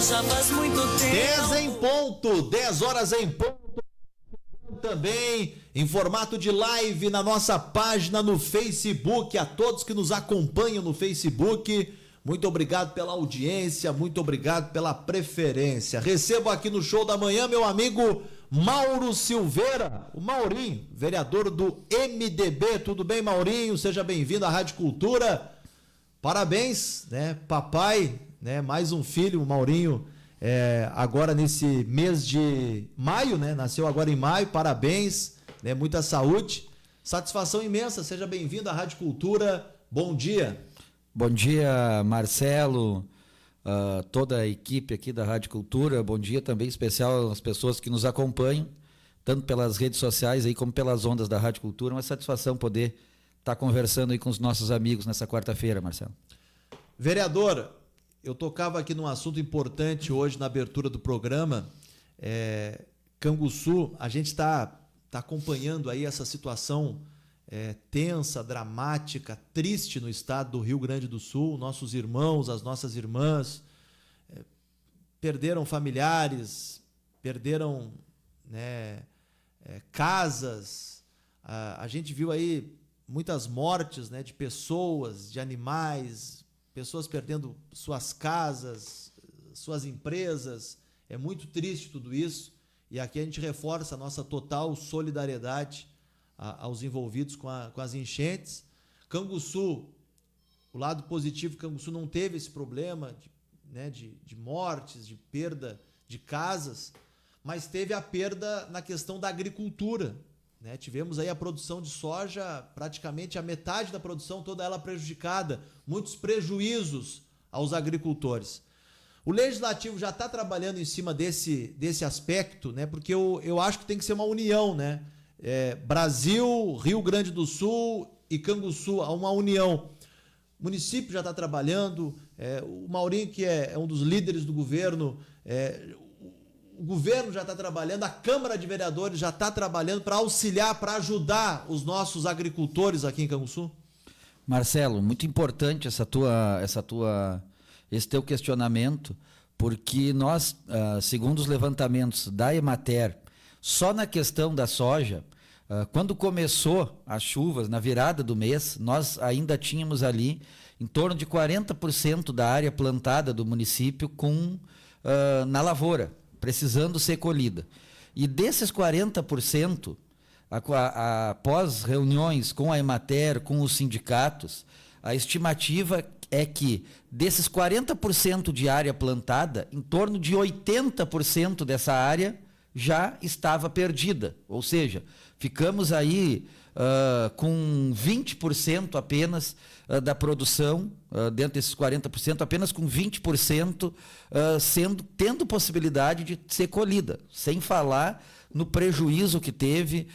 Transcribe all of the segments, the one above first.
já faz muito tempo. 10 em ponto, 10 horas em ponto. Também em formato de live na nossa página no Facebook. A todos que nos acompanham no Facebook, muito obrigado pela audiência, muito obrigado pela preferência. Recebo aqui no Show da Manhã meu amigo Mauro Silveira, o Maurinho, vereador do MDB. Tudo bem, Maurinho? Seja bem-vindo à Rádio Cultura. Parabéns, né? Papai, né? Mais um filho, o Maurinho, agora nesse mês de maio, né? Nasceu agora em maio. Parabéns, né? Muita saúde. Satisfação imensa. Seja bem-vindo à Rádio Cultura. Bom dia. Bom dia, Marcelo, toda a equipe aqui da Rádio Cultura. Bom dia também especial às pessoas que nos acompanham, tanto pelas redes sociais aí como pelas ondas da Rádio Cultura. Uma satisfação poder estar conversando aí com os nossos amigos nessa quarta-feira, Marcelo. Vereador, eu tocava aqui num assunto importante hoje na abertura do programa. Canguçu, a gente está acompanhando aí essa situação tensa, dramática, triste no estado do Rio Grande do Sul. Nossos irmãos, as nossas irmãs perderam familiares, perderam, né, casas. A gente viu aí muitas mortes, né, de pessoas, de animais, pessoas perdendo suas casas, suas empresas. É muito triste tudo isso, e aqui a gente reforça a nossa total solidariedade aos envolvidos com as enchentes. Canguçu, o lado positivo, Canguçu não teve esse problema de mortes, de perda de casas, mas teve a perda na questão da agricultura, né? Tivemos aí a produção de soja, praticamente a metade da produção, toda ela prejudicada, muitos prejuízos aos agricultores. O Legislativo já está trabalhando em cima desse aspecto, né? Porque eu acho que tem que ser uma união, né? Brasil, Rio Grande do Sul e Canguçu, uma união. O município já está trabalhando, o Maurinho, que é um dos líderes do governo, o governo já está trabalhando, a Câmara de Vereadores já está trabalhando para auxiliar, para ajudar os nossos agricultores aqui em Canguçu. Marcelo, muito importante esse teu questionamento, porque nós, segundo os levantamentos da Emater, só na questão da soja, quando começou as chuvas, na virada do mês, nós ainda tínhamos ali em torno de 40% da área plantada do município na lavoura, precisando ser colhida. E desses 40%, após reuniões com a Emater, com os sindicatos, a estimativa é que desses 40% de área plantada, em torno de 80% dessa área já estava perdida, ou seja, ficamos aí com 20% apenas da produção, dentro desses 40%, apenas com 20% tendo possibilidade de ser colhida, sem falar no prejuízo que teve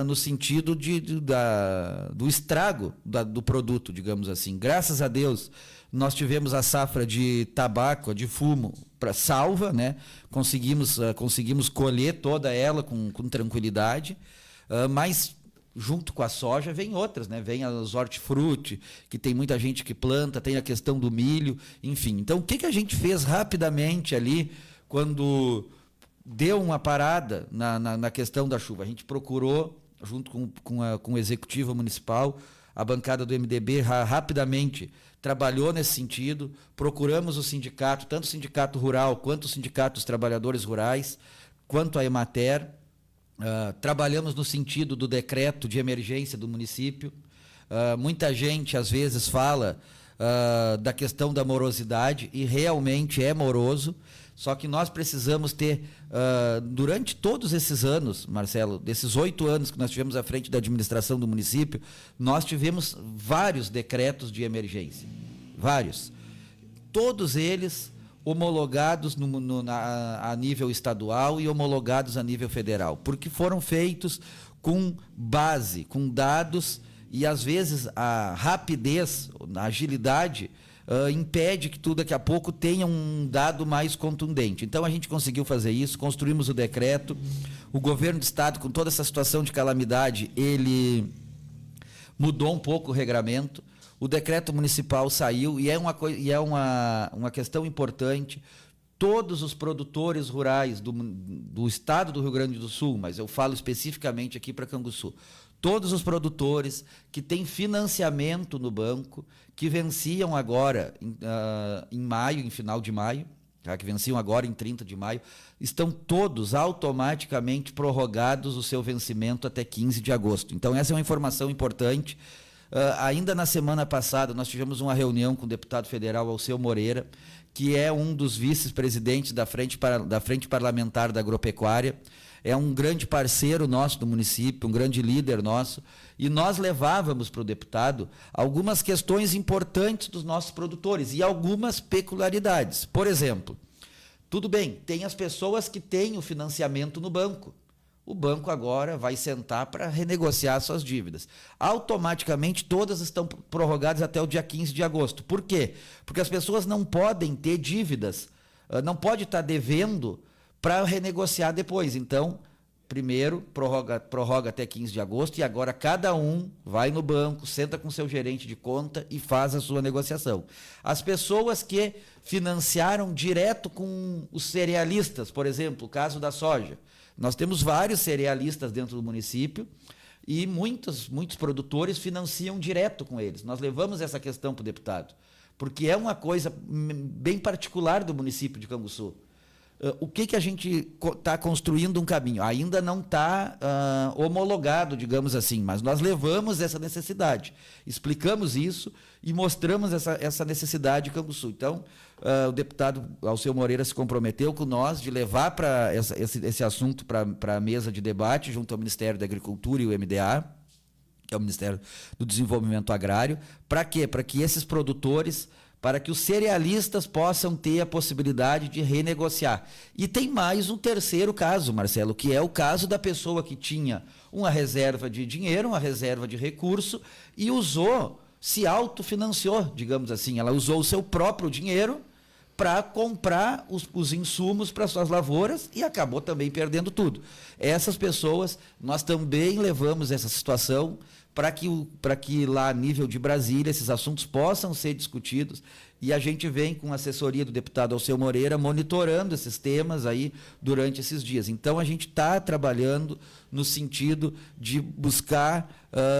no sentido do estrago do produto, digamos assim. Graças a Deus, nós tivemos a safra de tabaco, de fumo, para salva, né? Conseguimos colher toda ela com tranquilidade, mas junto com a soja vem outras, né? Vem as hortifruti, que tem muita gente que planta, tem a questão do milho, enfim. Então, o que a gente fez rapidamente ali, quando deu uma parada na questão da chuva? A gente procurou, junto com o Executivo Municipal, a bancada do MDB rapidamente trabalhou nesse sentido, procuramos o sindicato, tanto o sindicato rural, quanto o sindicato dos trabalhadores rurais, quanto a Emater, trabalhamos no sentido do decreto de emergência do município. Muita gente, às vezes, fala da questão da morosidade, e realmente é moroso, só que nós precisamos ter, durante todos esses anos, Marcelo, desses 8 anos que nós tivemos à frente da administração do município, nós tivemos vários decretos de emergência, vários. Todos eles homologados a nível estadual e homologados a nível federal, porque foram feitos com base, com dados, e às vezes a rapidez, a agilidade impede que tu daqui a pouco tenha um dado mais contundente. Então a gente conseguiu fazer isso, construímos o decreto. O governo do estado, com toda essa situação de calamidade, ele mudou um pouco o regramento. O decreto municipal saiu, e é uma questão importante. todos os produtores rurais do estado do Rio Grande do Sul, mas eu falo especificamente aqui para Canguçu, todos os produtores que têm financiamento no banco, que venciam agora em maio, em final de maio, tá? Que venciam agora em 30 de maio, estão todos automaticamente prorrogados o seu vencimento até 15 de agosto. Então, essa é uma informação importante. Ainda na semana passada, nós tivemos uma reunião com o deputado federal Alceu Moreira, que é um dos vice-presidentes da Frente Parlamentar da Agropecuária, é um grande parceiro nosso do município, um grande líder nosso, e nós levávamos para o deputado algumas questões importantes dos nossos produtores e algumas peculiaridades. Por exemplo, tudo bem, tem as pessoas que têm o financiamento no banco. O banco agora vai sentar para renegociar suas dívidas. Automaticamente, todas estão prorrogadas até o dia 15 de agosto. Por quê? Porque as pessoas não podem ter dívidas, não pode estar devendo para renegociar depois. Então, primeiro, prorroga até 15 de agosto e agora cada um vai no banco, senta com seu gerente de conta e faz a sua negociação. As pessoas que financiaram direto com os cerealistas, por exemplo, o caso da soja. Nós temos vários cerealistas dentro do município e muitos produtores financiam direto com eles. Nós levamos essa questão para o deputado, porque é uma coisa bem particular do município de Canguçu. O que a gente está construindo um caminho? Ainda não está homologado, digamos assim, mas nós levamos essa necessidade, explicamos isso e mostramos essa necessidade em Canguçu. Então, o deputado Alceu Moreira se comprometeu com nós de levar esse assunto para a mesa de debate junto ao Ministério da Agricultura e o MDA, que é o Ministério do Desenvolvimento Agrário. Para quê? Para que esses produtores, para que os cerealistas possam ter a possibilidade de renegociar. E tem mais um terceiro caso, Marcelo, que é o caso da pessoa que tinha uma reserva de dinheiro, uma reserva de recurso e se autofinanciou, digamos assim. Ela usou o seu próprio dinheiro para comprar os insumos para suas lavouras e acabou também perdendo tudo. Essas pessoas, nós também levamos essa situação para que lá a nível de Brasília esses assuntos possam ser discutidos e a gente vem com a assessoria do deputado Alceu Moreira monitorando esses temas aí durante esses dias. Então a gente está trabalhando no sentido de buscar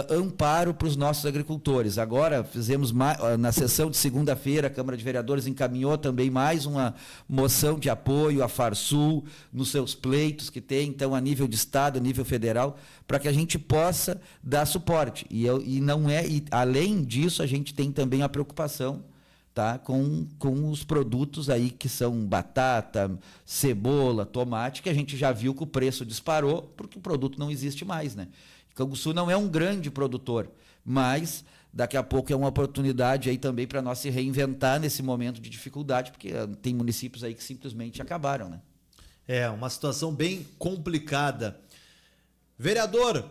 amparo para os nossos agricultores. Agora fizemos na sessão de segunda-feira, a Câmara de Vereadores encaminhou também mais uma moção de apoio à Farsul nos seus pleitos que tem, então a nível de Estado, a nível federal, para que a gente possa dar suporte. E além disso, a gente tem também a preocupação, tá, com os produtos aí que são batata, cebola, tomate, que a gente já viu que o preço disparou porque o produto não existe mais, né? Canguçu não é um grande produtor, mas daqui a pouco é uma oportunidade aí também para nós se reinventar nesse momento de dificuldade, porque tem municípios aí que simplesmente acabaram, né? É uma situação bem complicada. Vereador,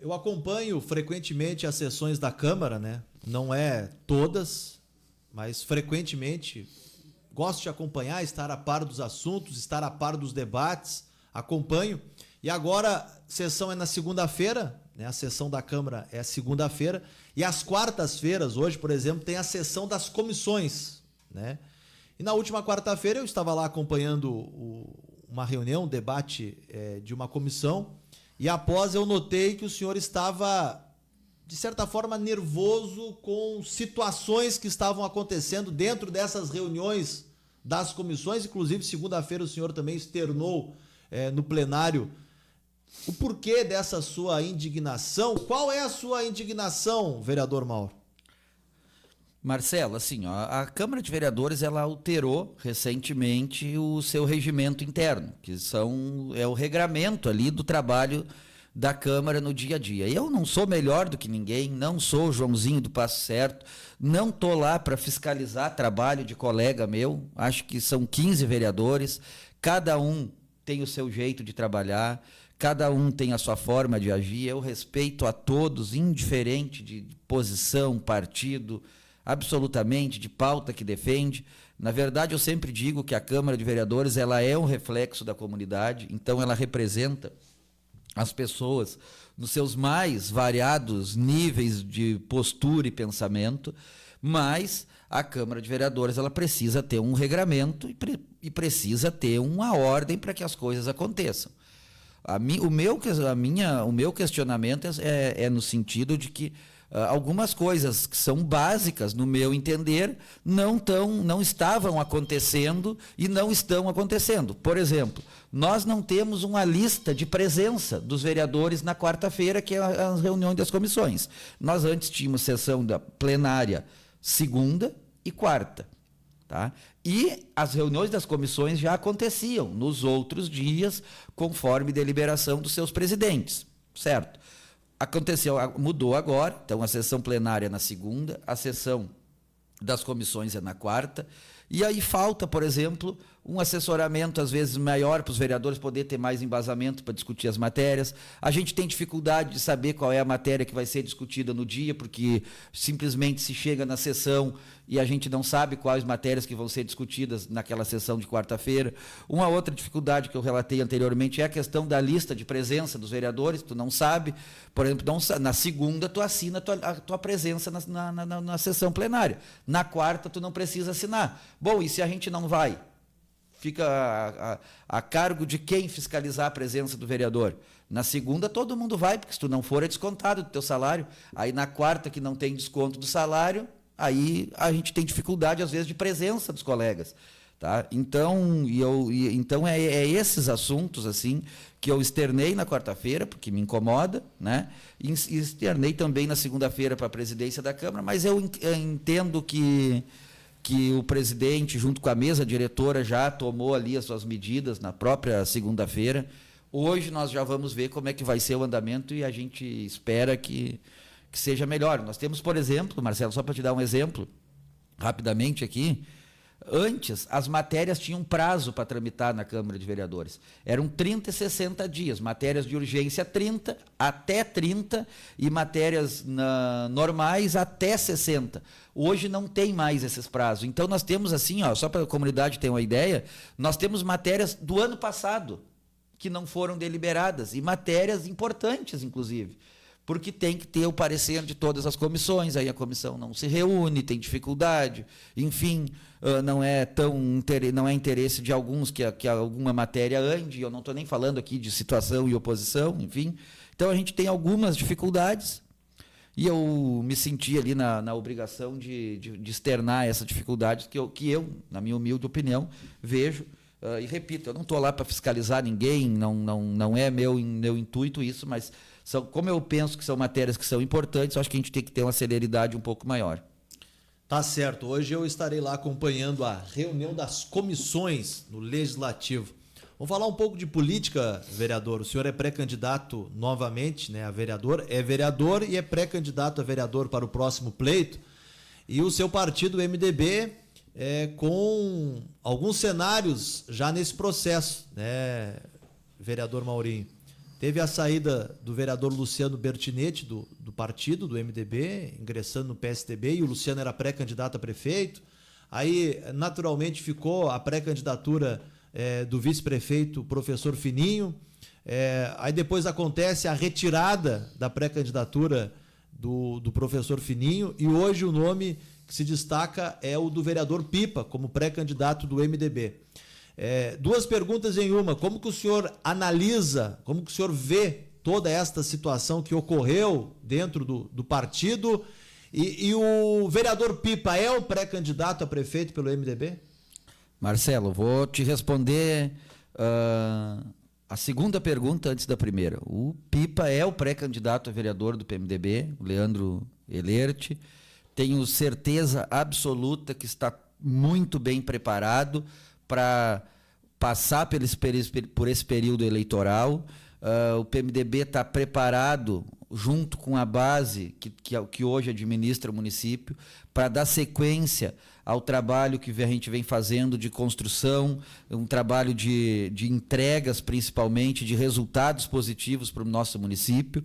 eu acompanho frequentemente as sessões da Câmara, né? Não é todas, mas frequentemente gosto de acompanhar, estar a par dos assuntos, estar a par dos debates, acompanho. E agora, a sessão é na segunda-feira, né? A sessão da Câmara é segunda-feira, e às quartas-feiras, hoje, por exemplo, tem a sessão das comissões, né? E na última quarta-feira eu estava lá acompanhando uma reunião, um debate de uma comissão, e após eu notei que o senhor estava, de certa forma, nervoso com situações que estavam acontecendo dentro dessas reuniões das comissões. Inclusive, segunda-feira o senhor também externou no plenário o porquê dessa sua indignação. Qual é a sua indignação, vereador Mauro? Marcelo, assim, a Câmara de Vereadores ela alterou recentemente o seu regimento interno, que é o regramento ali do trabalho da Câmara no dia a dia. Eu não sou melhor do que ninguém, não sou o Joãozinho do Passo Certo, não estou lá para fiscalizar trabalho de colega meu, acho que são 15 vereadores, cada um tem o seu jeito de trabalhar, cada um tem a sua forma de agir, eu respeito a todos, indiferente de posição, partido, absolutamente, de pauta que defende. Na verdade, eu sempre digo que a Câmara de Vereadores ela é um reflexo da comunidade, então ela representa as pessoas nos seus mais variados níveis de postura e pensamento, Mas a Câmara de Vereadores ela precisa ter um regramento e precisa ter uma ordem para que as coisas aconteçam. O meu questionamento é no sentido de que algumas coisas que são básicas, no meu entender, não estavam acontecendo e não estão acontecendo. Por exemplo, nós não temos uma lista de presença dos vereadores na quarta-feira, que é a reunião das comissões. Nós antes tínhamos sessão da plenária segunda e quarta. Tá? E as reuniões das comissões já aconteciam nos outros dias, conforme deliberação dos seus presidentes, certo? Mudou agora, então a sessão plenária é na segunda, a sessão das comissões é na quarta, e aí falta, por exemplo, um assessoramento às vezes maior para os vereadores poder ter mais embasamento para discutir as matérias. A gente tem dificuldade de saber qual é a matéria que vai ser discutida no dia, porque simplesmente se chega na sessão e a gente não sabe quais matérias que vão ser discutidas naquela sessão de quarta-feira. Uma outra dificuldade que eu relatei anteriormente é a questão da lista de presença dos vereadores. Tu não sabe, por exemplo, na segunda tu assina a tua presença na sessão plenária. Na quarta tu não precisa assinar. Bom, e se a gente não vai? Fica a cargo de quem fiscalizar a presença do vereador. Na segunda todo mundo vai, porque se tu não for é descontado do teu salário. Aí na quarta, que não tem desconto do salário, aí a gente tem dificuldade às vezes de presença dos colegas. Tá? Então é esses assuntos assim que eu externei na quarta-feira, porque me incomoda, né? E externei também na segunda-feira para a presidência da Câmara, mas eu entendo que o presidente, junto com a mesa diretora, já tomou ali as suas medidas na própria segunda-feira. Hoje nós já vamos ver como é que vai ser o andamento e a gente espera que seja melhor. Nós temos, por exemplo, Marcelo, só para te dar um exemplo, rapidamente aqui, antes as matérias tinham prazo para tramitar na Câmara de Vereadores. Eram 30 e 60 dias, matérias de urgência 30, até 30, e matérias normais até 60. Hoje não tem mais esses prazos. Então nós temos assim, só para a comunidade ter uma ideia, nós temos matérias do ano passado que não foram deliberadas, e matérias importantes, inclusive, porque tem que ter o parecer de todas as comissões, aí a comissão não se reúne, tem dificuldade, enfim, não é interesse de alguns que alguma matéria ande. Eu não estou nem falando aqui de situação e oposição, enfim. Então a gente tem algumas dificuldades, e eu me senti ali na obrigação de externar essa dificuldade que eu, na minha humilde opinião, vejo. E repito, eu não estou lá para fiscalizar ninguém, não é meu intuito isso, mas como eu penso que são matérias que são importantes, eu acho que a gente tem que ter uma celeridade um pouco maior. Tá certo. Hoje eu estarei lá acompanhando a reunião das comissões no Legislativo. Vamos falar um pouco de política, vereador. O senhor é pré-candidato novamente, né, a vereador. É vereador e é pré-candidato a vereador para o próximo pleito. E o seu partido, o MDB, com alguns cenários já nesse processo, né, vereador Maurinho? Teve a saída do vereador Luciano Bertinetti, do partido, do MDB, ingressando no PSDB, e o Luciano era pré-candidato a prefeito. Aí, naturalmente, ficou a pré-candidatura do vice-prefeito, professor Fininho. Aí depois acontece a retirada da pré-candidatura do professor Fininho, e hoje o nome que se destaca é o do vereador Pipa, como pré-candidato do MDB. Duas perguntas em uma. Como que o senhor analisa, como que o senhor vê toda esta situação que ocorreu dentro do partido? E o vereador Pipa é o pré-candidato a prefeito pelo MDB? Marcelo, vou te responder a segunda pergunta antes da primeira. O Pipa é o pré-candidato a vereador do PMDB, o Leandro Elert. Tenho certeza absoluta que está muito bem preparado para passar por esse período eleitoral. O PMDB está preparado, junto com a base que hoje administra o município, para dar sequência ao trabalho que a gente vem fazendo de construção, um trabalho de entregas, principalmente, de resultados positivos para o nosso município.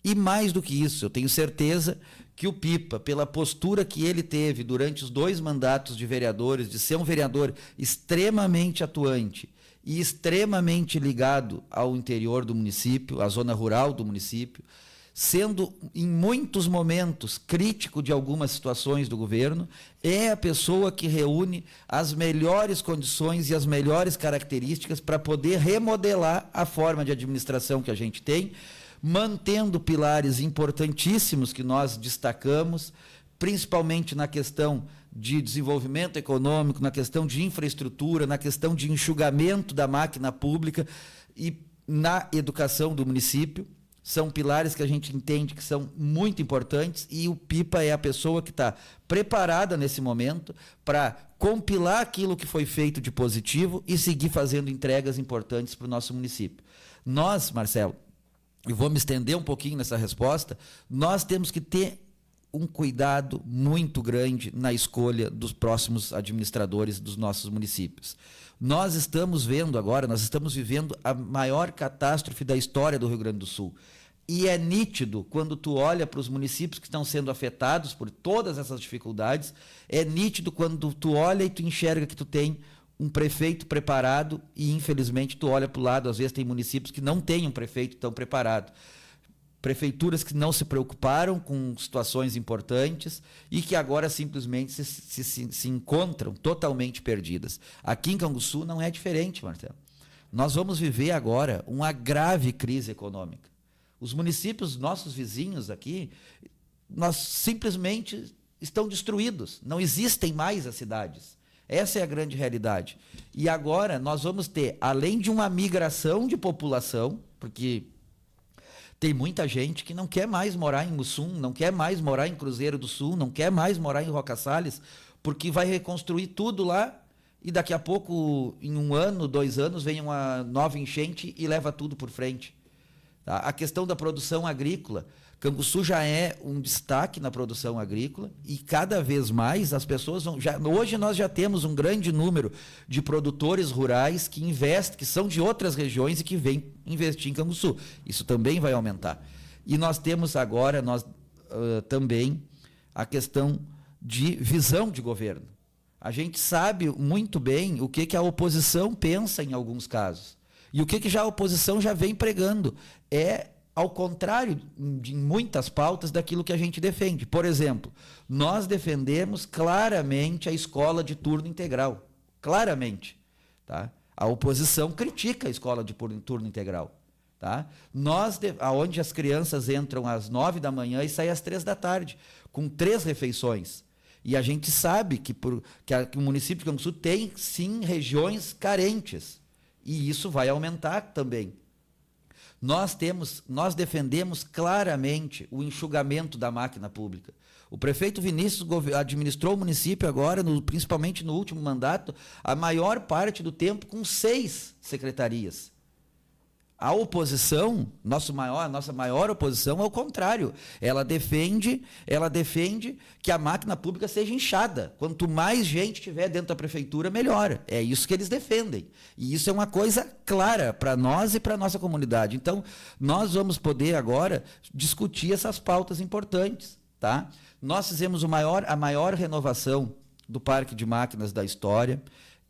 E mais do que isso, eu tenho certeza que o Pipa, pela postura que ele teve durante os 2 mandatos de vereadores, de ser um vereador extremamente atuante e extremamente ligado ao interior do município, à zona rural do município, sendo em muitos momentos crítico de algumas situações do governo, é a pessoa que reúne as melhores condições e as melhores características para poder remodelar a forma de administração que a gente tem, mantendo pilares importantíssimos que nós destacamos, principalmente na questão de desenvolvimento econômico, na questão de infraestrutura, na questão de enxugamento da máquina pública e na educação do município. São pilares que a gente entende que são muito importantes e o Pipa é a pessoa que está preparada nesse momento para compilar aquilo que foi feito de positivo e seguir fazendo entregas importantes para o nosso município. Nós, Marcelo, e vou me estender um pouquinho nessa resposta, nós temos que ter um cuidado muito grande na escolha dos próximos administradores dos nossos municípios. Nós estamos vendo agora, nós estamos vivendo a maior catástrofe da história do Rio Grande do Sul. E é nítido, quando tu olha para os municípios que estão sendo afetados por todas essas dificuldades, é nítido quando tu olha e tu enxerga que tu tem um prefeito preparado e, infelizmente, tu olha para o lado, às vezes tem municípios que não têm um prefeito tão preparado. Prefeituras que não se preocuparam com situações importantes e que agora simplesmente se encontram totalmente perdidas. Aqui em Canguçu não é diferente, Marcelo. Nós vamos viver agora uma grave crise econômica. Os municípios, nossos vizinhos aqui, nós simplesmente estão destruídos. Não existem mais as cidades. Essa é a grande realidade. E agora nós vamos ter, além de uma migração de população, porque tem muita gente que não quer mais morar em Mussum, não quer mais morar em Cruzeiro do Sul, não quer mais morar em Roca Salles, porque vai reconstruir tudo lá e daqui a pouco, em 1 ano, 2 anos, vem uma nova enchente e leva tudo por frente. Tá? A questão da produção agrícola. Canguçu já é um destaque na produção agrícola e cada vez mais as pessoas vão... hoje nós já temos um grande número de produtores rurais que investem, que são de outras regiões e que vêm investir em Canguçu. Isso também vai aumentar. E nós temos agora também a questão de visão de governo. A gente sabe muito bem o que a oposição pensa em alguns casos. E o que já a oposição já vem pregando é ao contrário de muitas pautas daquilo que a gente defende. Por exemplo, nós defendemos claramente a escola de turno integral. Claramente. Tá? A oposição critica a escola de turno integral. Tá? Onde as crianças entram às 9 da manhã e saem às 3 da tarde, com 3 refeições. E a gente sabe que o município de Canguçu tem, sim, regiões carentes. E isso vai aumentar também. Nós defendemos claramente o enxugamento da máquina pública. O prefeito Vinícius administrou o município agora, principalmente no último mandato, a maior parte do tempo com 6 secretarias. A oposição, nossa maior oposição é o contrário. Ela defende que a máquina pública seja inchada. Quanto mais gente tiver dentro da prefeitura, melhor. É isso que eles defendem. E isso é uma coisa clara para nós e para a nossa comunidade. Então, nós vamos poder agora discutir essas pautas importantes. Tá? Nós fizemos a maior renovação do parque de máquinas da história.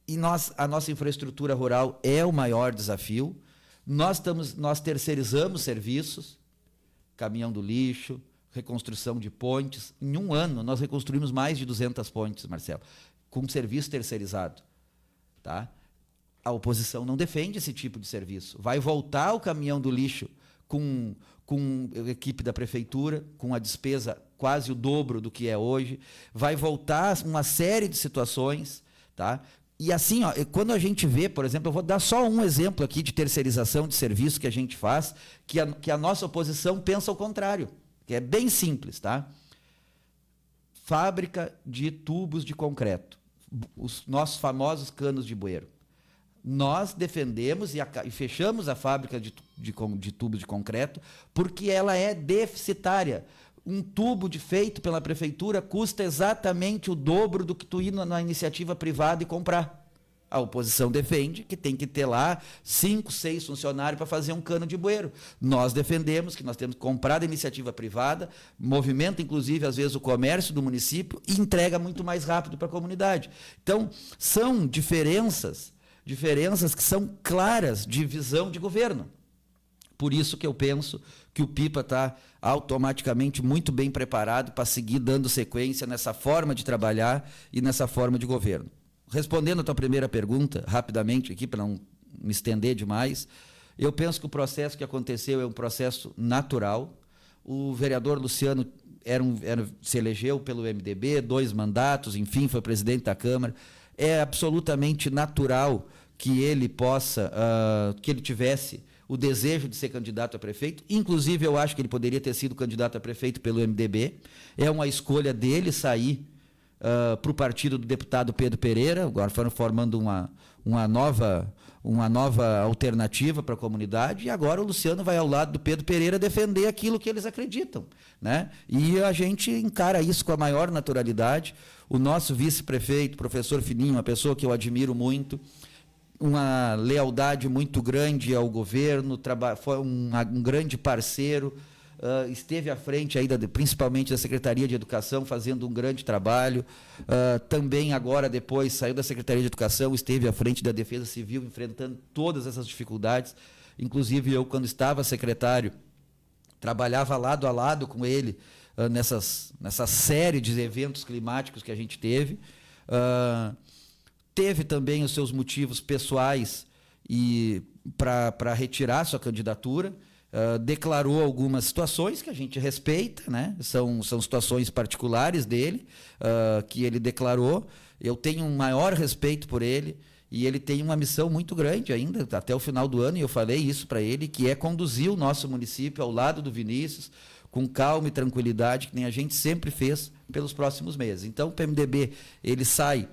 E a nossa infraestrutura rural é o maior desafio. Nós terceirizamos serviços, caminhão do lixo, reconstrução de pontes. Em 1 ano, nós reconstruímos mais de 200 pontes, Marcelo, com serviço terceirizado. Tá? A oposição não defende esse tipo de serviço. Vai voltar o caminhão do lixo com a equipe da prefeitura, com a despesa quase o dobro do que é hoje. Vai voltar uma série de situações, tá? E assim, quando a gente vê, por exemplo, eu vou dar só um exemplo aqui de terceirização de serviço que a gente faz, que a nossa oposição pensa ao contrário, que é bem simples, tá? Fábrica de tubos de concreto, os nossos famosos canos de bueiro. Nós defendemos e fechamos a fábrica de tubos de concreto porque ela é deficitária. Um tubo feito pela prefeitura custa exatamente o dobro do que tu ir na iniciativa privada e comprar. A oposição defende que tem que ter lá 5, 6 funcionários para fazer um cano de bueiro. Nós defendemos que nós temos que comprar da iniciativa privada, movimenta inclusive às vezes o comércio do município e entrega muito mais rápido para a comunidade. Então, são diferenças que são claras de visão de governo. Por isso que eu penso que o Pipa está automaticamente muito bem preparado para seguir dando sequência nessa forma de trabalhar e nessa forma de governo. Respondendo a tua primeira pergunta, rapidamente aqui, para não me estender demais, eu penso que o processo que aconteceu é um processo natural. O vereador Luciano se elegeu pelo MDB, 2 mandatos, enfim, foi presidente da Câmara. É absolutamente natural que ele que ele tivesse o desejo de ser candidato a prefeito. Inclusive, eu acho que ele poderia ter sido candidato a prefeito pelo MDB. É uma escolha dele sair para o partido do deputado Pedro Pereira. Agora foram formando uma nova alternativa para a comunidade, e agora o Luciano vai ao lado do Pedro Pereira defender aquilo que eles acreditam, né? E a gente encara isso com a maior naturalidade. O nosso vice-prefeito, professor Fininho, uma pessoa que eu admiro muito, uma lealdade muito grande ao governo, foi um grande parceiro, esteve à frente aí principalmente da Secretaria de Educação, fazendo um grande trabalho. Também agora, depois, saiu da Secretaria de Educação, esteve à frente da Defesa Civil, enfrentando todas essas dificuldades. Inclusive, eu, quando estava secretário, trabalhava lado a lado com ele nessa série de eventos climáticos que a gente teve. Teve também os seus motivos pessoais para retirar sua candidatura. Declarou algumas situações que a gente respeita, né? São situações particulares dele, que ele declarou. Eu tenho um maior respeito por ele, e ele tem uma missão muito grande ainda, até o final do ano, e eu falei isso para ele, que é conduzir o nosso município ao lado do Vinícius, com calma e tranquilidade, que nem a gente sempre fez pelos próximos meses. Então, o PMDB, ele sai...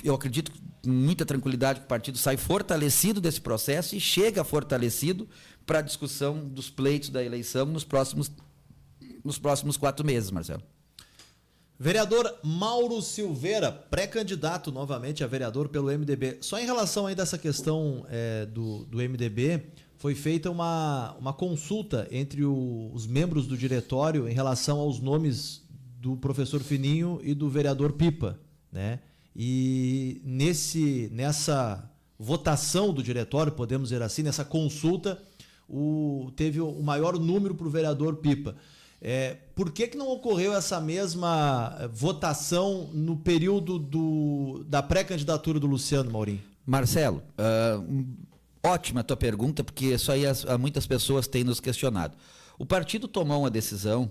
eu acredito com muita tranquilidade que o partido sai fortalecido desse processo e chega fortalecido para a discussão dos pleitos da eleição nos próximos 4 meses, Marcelo. Vereador Mauro Silveira, pré-candidato novamente a vereador pelo MDB. Só em relação ainda a essa questão do MDB, foi feita uma consulta entre os membros do diretório em relação aos nomes do professor Fininho e do vereador Pipa, né? E nessa votação do diretório, podemos dizer assim, nessa consulta, teve o maior número para o vereador Pipa. Por que não ocorreu essa mesma votação no período da pré-candidatura do Luciano, Maurinho? Marcelo, ótima a tua pergunta, porque isso aí muitas pessoas têm nos questionado. O partido tomou uma decisão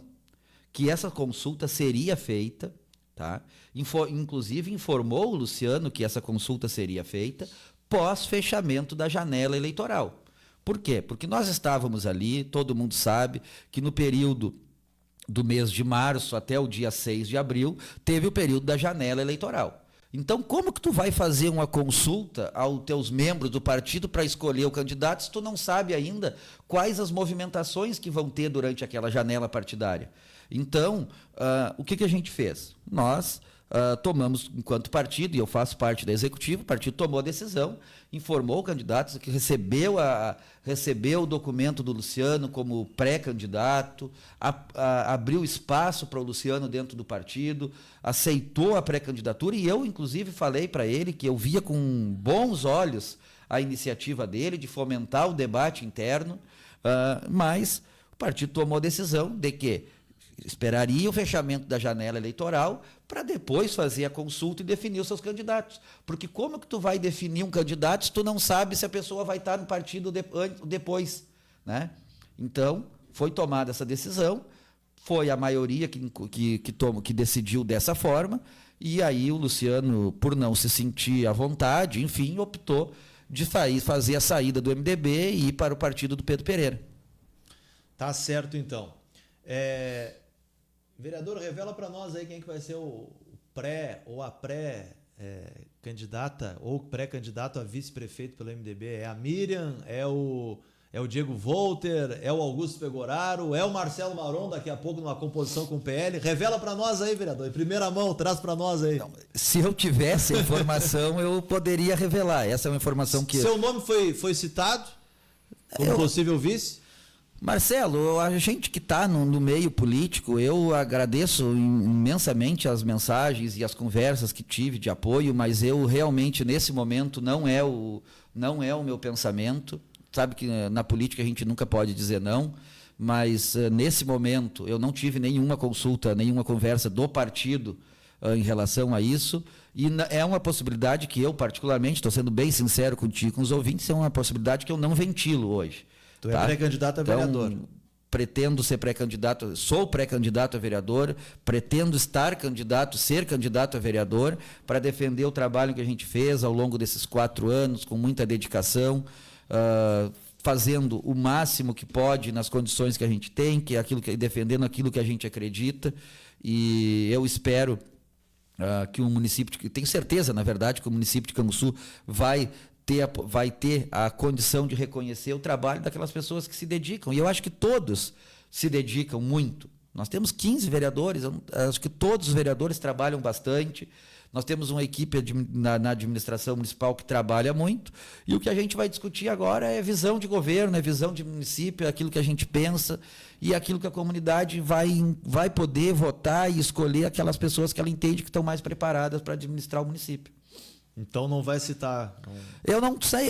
que essa consulta seria feita, tá? Inclusive informou o Luciano que essa consulta seria feita pós-fechamento da janela eleitoral. Por quê? Porque nós estávamos ali, todo mundo sabe que no período do mês de março até o dia 6 de abril, teve o período da janela eleitoral. Então, como que tu vai fazer uma consulta aos teus membros do partido para escolher o candidato se tu não sabe ainda quais as movimentações que vão ter durante aquela janela partidária? Então, o que a gente fez? Nós tomamos, enquanto partido, e eu faço parte da executiva, o partido tomou a decisão, informou o candidato que recebeu o documento do Luciano como pré-candidato, abriu espaço para o Luciano dentro do partido, aceitou a pré-candidatura, e eu, inclusive, falei para ele que eu via com bons olhos a iniciativa dele de fomentar o debate interno, mas o partido tomou a decisão de que esperaria o fechamento da janela eleitoral para depois fazer a consulta e definir os seus candidatos. Porque como que tu vai definir um candidato se tu não sabe se a pessoa vai estar no partido depois, né? Então, foi tomada essa decisão, foi a maioria que decidiu dessa forma, e aí o Luciano, por não se sentir à vontade, enfim, optou de fazer a saída do MDB e ir para o partido do Pedro Pereira. Tá certo, então. Vereador, revela para nós aí quem que vai ser o pré ou a pré-candidata ou pré-candidato a vice-prefeito pelo MDB. É a Miriam, é o Diego Volter, é o Augusto Pegoraro, é o Marcelo Maron, daqui a pouco numa composição com o PL. Revela para nós aí, vereador, em primeira mão, traz para nós aí. Não, se eu tivesse a informação, eu poderia revelar. Essa é uma informação que... Seu nome foi citado como possível vice? Marcelo, a gente que está no meio político, eu agradeço imensamente as mensagens e as conversas que tive de apoio, mas eu realmente, nesse momento, não é o meu pensamento. sabe que na política a gente nunca pode dizer não, mas nesse momento eu não tive nenhuma consulta, nenhuma conversa do partido em relação a isso, e é uma possibilidade que eu particularmente, estou sendo bem sincero contigo, com os ouvintes, é uma possibilidade que eu não ventilo hoje. Tu é pré-candidato a vereador. Então, pretendo ser pré-candidato, sou pré-candidato a vereador, pretendo ser candidato a vereador para defender o trabalho que a gente fez ao longo desses 4 anos, com muita dedicação, fazendo o máximo que pode nas condições que a gente tem, defendendo aquilo que a gente acredita, e eu espero que o município, tenho certeza, na verdade, que o município de Canguçu vai ter a condição de reconhecer o trabalho daquelas pessoas que se dedicam. E eu acho que todos se dedicam muito. Nós temos 15 vereadores, acho que todos os vereadores trabalham bastante. Nós temos uma equipe na administração municipal que trabalha muito. E o que a gente vai discutir agora é visão de governo, é visão de município, é aquilo que a gente pensa e aquilo que a comunidade vai poder votar e escolher aquelas pessoas que ela entende que estão mais preparadas para administrar o município. Então não vai citar. Eu não sei,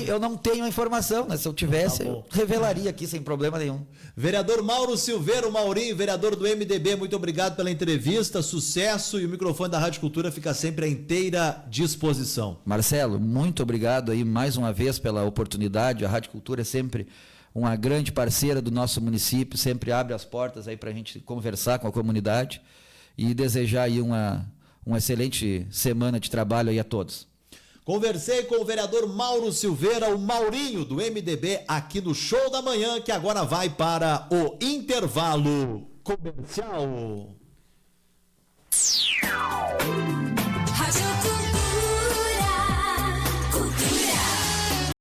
eu não tenho a informação, né? Se eu tivesse, eu revelaria aqui sem problema nenhum. Vereador Mauro Silveira, o Maurinho, vereador do MDB, muito obrigado pela entrevista, sucesso, e o microfone da Rádio Cultura fica sempre à inteira disposição. Marcelo, muito obrigado aí mais uma vez pela oportunidade. A Rádio Cultura é sempre uma grande parceira do nosso município, sempre abre as portas aí para a gente conversar com a comunidade e desejar aí uma excelente semana de trabalho aí a todos. Conversei com o vereador Mauro Silveira, o Maurinho do MDB, aqui no Show da Manhã, que agora vai para o intervalo comercial.